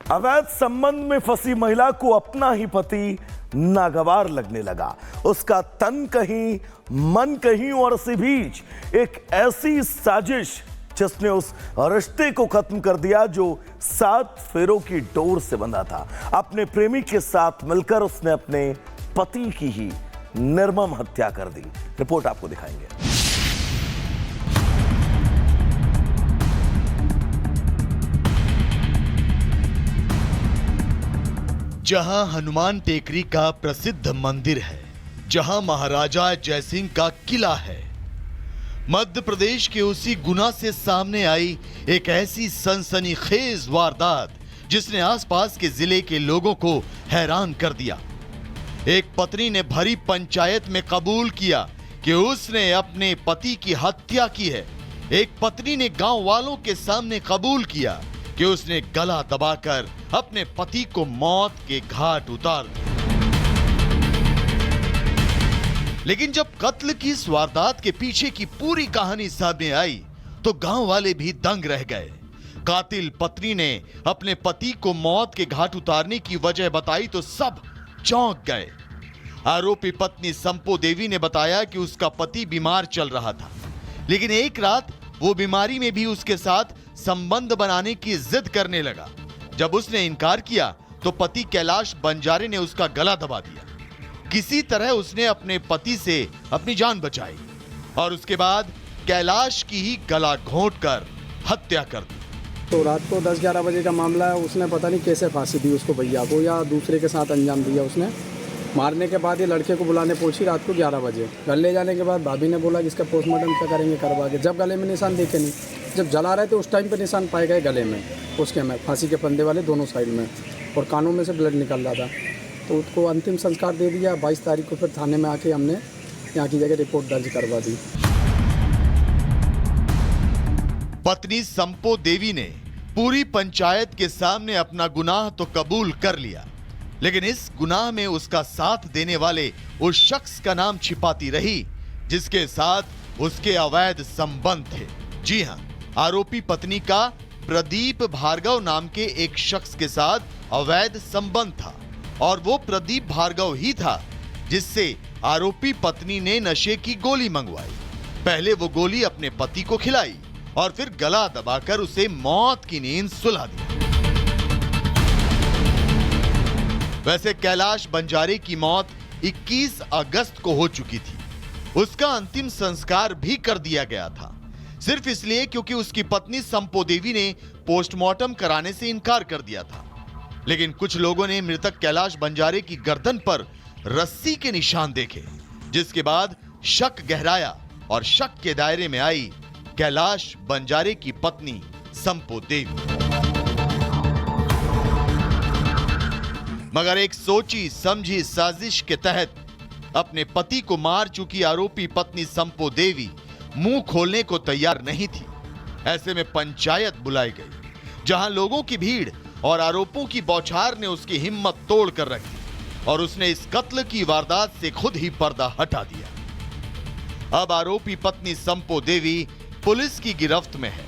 अवैध संबंध में फंसी महिला को अपना ही पति नागवार लगने लगा। उसका तन कहीं मन कहीं और इसी बीच एक ऐसी साजिश जिसने उस रिश्ते को खत्म कर दिया जो 7 फेरों की डोर से बंधा था। अपने प्रेमी के साथ मिलकर उसने अपने पति की ही निर्मम हत्या कर दी। रिपोर्ट आपको दिखाएंगे। जहां हनुमान टेकरी का प्रसिद्ध मंदिर है, जहां महाराजा जयसिंह का किला है, मध्य प्रदेश के उसी गुना से सामने आई एक ऐसी सनसनीखेज वारदात जिसने आसपास के जिले के लोगों को हैरान कर दिया। एक पत्नी ने भरी पंचायत में कबूल किया कि उसने अपने पति की हत्या की है। एक पत्नी ने गांव वालों के सामने कबूल किया कि उसने गला दबाकर अपने पति को मौत के घाट उतार दिया। लेकिन जब कत्ल की इस वारदात के पीछे की पूरी कहानी सामने आई तो गांव वाले भी दंग रह गए। कातिल पत्नी ने अपने पति को मौत के घाट उतारने की वजह बताई तो सब चौंक गए। आरोपी पत्नी संपो देवी ने बताया कि उसका पति बीमार चल रहा था, लेकिन एक रात वो बीमारी में भी उसके साथ संबंध बनाने की जिद करने लगा। जब उसने इनकार किया तो पति कैलाश बंजारे ने उसका गला दबा दिया। किसी तरह उसने अपने पति से अपनी जान बचाई और उसके बाद कैलाश की ही गला घोंटकर हत्या कर दी। तो रात को 10-11 बजे का मामला है। उसने पता नहीं कैसे फांसी दी उसको, भैया को या दूसरे के साथ अंजाम दिया उसने। मारने के बाद ये लड़के को बुलाने पहुंची रात को 11 बजे। घर ले जाने के बाद भाभी ने बोला कि इसका पोस्टमार्टम क्या करेंगे करवा के। जब गले में निशान देखे नहीं, जब जला रहे थे उस टाइम पे निशान पाए गए गले में, उसके में फांसी के फंदे वाले दोनों साइड में, और कानों में से ब्लड निकल रहा था। तो उसको अंतिम संस्कार दे दिया। 22 तारीख को फिर थाने में आके हमने यहाँ की जगह रिपोर्ट दर्ज करवा दी। पत्नी संपो देवी ने पूरी पंचायत के सामने अपना गुनाह तो कबूल कर लिया, लेकिन इस गुनाह में उसका साथ देने वाले उस शख्स का नाम छिपाती रही जिसके साथ उसके अवैध संबंध थे। जी हां, आरोपी पत्नी का प्रदीप भार्गव नाम के एक शख्स के साथ अवैध संबंध था और वो प्रदीप भार्गव ही था जिससे आरोपी पत्नी ने नशे की गोली मंगवाई। पहले वो गोली अपने पति को खिलाई और फिर गला दबाकर उसे मौत की नींद सुला दी। वैसे कैलाश बंजारे की मौत 21 अगस्त को हो चुकी थी। उसका अंतिम संस्कार भी कर दिया गया था, सिर्फ इसलिए क्योंकि उसकी पत्नी संपो देवी ने पोस्टमार्टम कराने से इनकार कर दिया था। लेकिन कुछ लोगों ने मृतक कैलाश बंजारे की गर्दन पर रस्सी के निशान देखे, जिसके बाद शक गहराया और शक के दायरे में आई कैलाश बंजारे की पत्नी संपो देवी। मगर एक सोची समझी साजिश के तहत अपने पति को मार चुकी आरोपी पत्नी संपो देवी मुंह खोलने को तैयार नहीं थी। ऐसे में पंचायत बुलाई गई, जहां लोगों की भीड़ और आरोपों की बौछार ने उसकी हिम्मत तोड़ कर रखी और उसने इस कत्ल की वारदात से खुद ही पर्दा हटा दिया। अब आरोपी पत्नी संपो देवी पुलिस की गिरफ्त में है।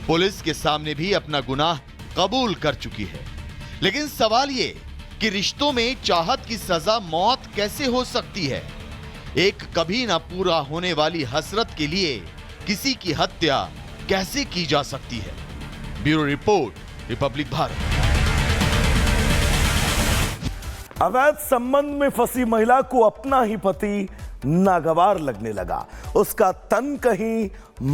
पुलिस के सामने भी अपना गुनाह कबूल कर चुकी है। लेकिन सवाल ये कि रिश्तों में चाहत की सजा मौत कैसे हो सकती है? एक कभी ना पूरा होने वाली हसरत के लिए किसी की हत्या कैसे की जा सकती है? Bureau report, Republic Bharat. अवैध संबंध में फंसी महिला को अपना ही पति नागवार लगने लगा। उसका तन कहीं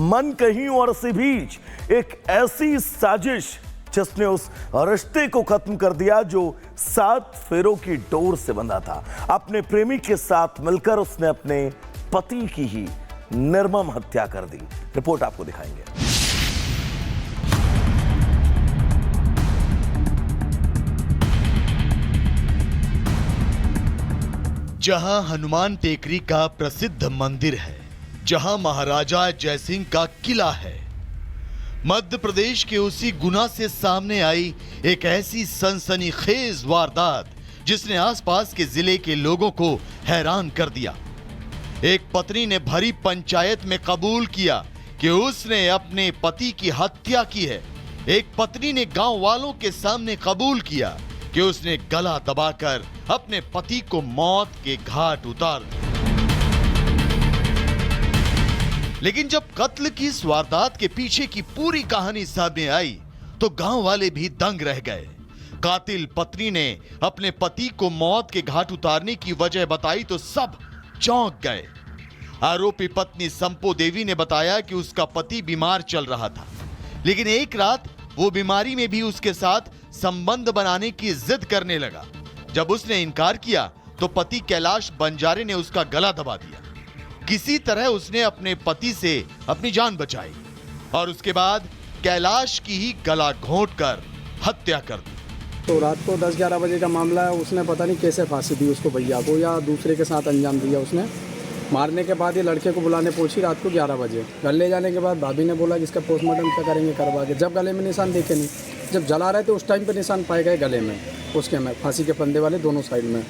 मन कहीं और इसी बीच एक ऐसी साजिश जिसने उस रिश्ते को खत्म कर दिया जो 7 फेरों की डोर से बंधा था। अपने प्रेमी के साथ मिलकर उसने अपने पति की ही निर्मम हत्या कर दी। रिपोर्ट आपको दिखाएंगे। जहां हनुमान टेकरी का प्रसिद्ध मंदिर है, जहां महाराजा जयसिंह का किला है, मध्य प्रदेश के उसी गुना से सामने आई एक ऐसी सनसनीखेज वारदात जिसने आसपास के जिले के लोगों को हैरान कर दिया। एक पत्नी ने भरी पंचायत में कबूल किया कि उसने अपने पति की हत्या की है। एक पत्नी ने गांव वालों के सामने कबूल किया कि उसने गला दबाकर अपने पति को मौत के घाट उतार दिया। लेकिन जब कत्ल की इस वारदात के पीछे की पूरी कहानी सामने आई तो गांव वाले भी दंग रह गए। कातिल पत्नी ने अपने पति को मौत के घाट उतारने की वजह बताई तो सब चौंक गए। आरोपी पत्नी संपो देवी ने बताया कि उसका पति बीमार चल रहा था, लेकिन एक रात वो बीमारी में भी उसके साथ संबंध बनाने की जिद करने लगा। जब उसने इनकार किया तो पति कैलाश बंजारे ने उसका गला दबा दिया। किसी तरह उसने अपने पति से अपनी जान बचाई और उसके बाद कैलाश की ही गला घोंटकर हत्या कर दी। तो रात को 10-11 बजे का मामला है। उसने पता नहीं कैसे फांसी दी उसको भैया को या दूसरे के साथ अंजाम दिया उसने। मारने के बाद ये लड़के को बुलाने पहुंची रात को 11 बजे। घर ले जाने के बाद भाभी ने बोला कि इसका पोस्टमार्टम क्या करेंगे करवा के। जब गले में निशान देखे नहीं, जब जला रहे थे उस टाइम पे निशान पाए गए गले में, उसके में फांसी के फंदे वाले दोनों साइड में,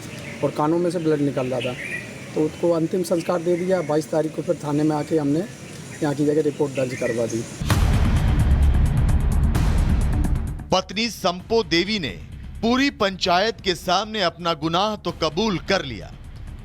और कानों में से ब्लड निकल रहा था। तो उसको अंतिम संस्कार दे दिया। 22 तारीख को फिर थाने में आके हमने यहाँ की जगह रिपोर्ट दर्ज करवा दी। पत्नी संपो देवी ने पूरी पंचायत के सामने अपना गुनाह तो कबूल कर लिया,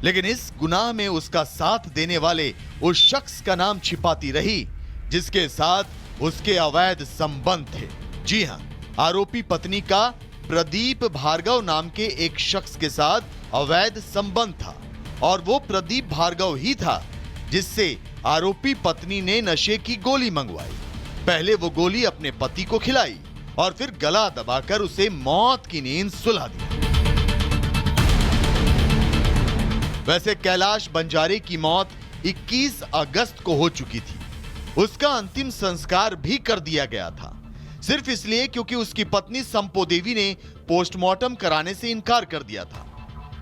लेकिन इस गुनाह में उसका साथ देने वाले उस शख्स का नाम छिपाती रही जिसके साथ उसके अवैध संबंध थे। जी हां, आरोपी पत्नी का प्रदीप भार्गव नाम के एक शख्स के साथ अवैध संबंध था और वो प्रदीप भार्गव ही था जिससे आरोपी पत्नी ने नशे की गोली मंगवाई। पहले वो गोली अपने पति को खिलाई और फिर गला दबाकर उसे मौत की नींद सुला दी। वैसे कैलाश बंजारे की मौत 21 अगस्त को हो चुकी थी। उसका अंतिम संस्कार भी कर दिया गया था, सिर्फ इसलिए क्योंकि उसकी पत्नी संपो देवी ने पोस्टमार्टम कराने से इनकार कर दिया था।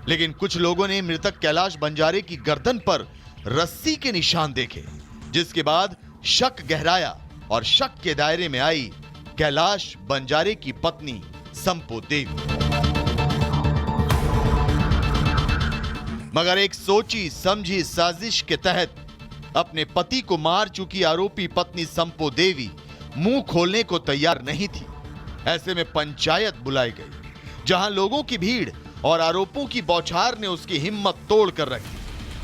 लेकिन कुछ लोगों ने मृतक कैलाश बंजारे की गर्दन पर रस्सी के निशान देखे, जिसके बाद शक गहराया और शक के दायरे में आई कैलाश बंजारे की पत्नी संपो देवी। मगर एक सोची समझी साजिश के तहत अपने पति को मार चुकी आरोपी पत्नी संपो देवी मुंह खोलने को तैयार नहीं थी। ऐसे में पंचायत बुलाई गई, जहां लोगों की भीड़ और आरोपों की बौछार ने उसकी हिम्मत तोड़ कर रखी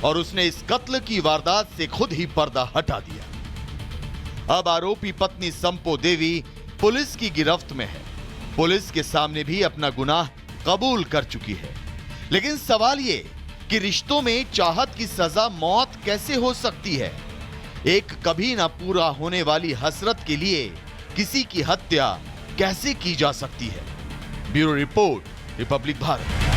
और उसने इस कत्ल की वारदात से खुद ही पर्दा हटा दिया। अब आरोपी पत्नी संपो देवी पुलिस की गिरफ्त में है। पुलिस के सामने भी अपना गुनाह कबूल कर चुकी है। लेकिन सवाल ये कि रिश्तों में चाहत की सजा मौत कैसे हो सकती है? एक कभी ना पूरा होने वाली हसरत के लिए किसी की हत्या कैसे की जा सकती है? Bureau report, Republic Bharat.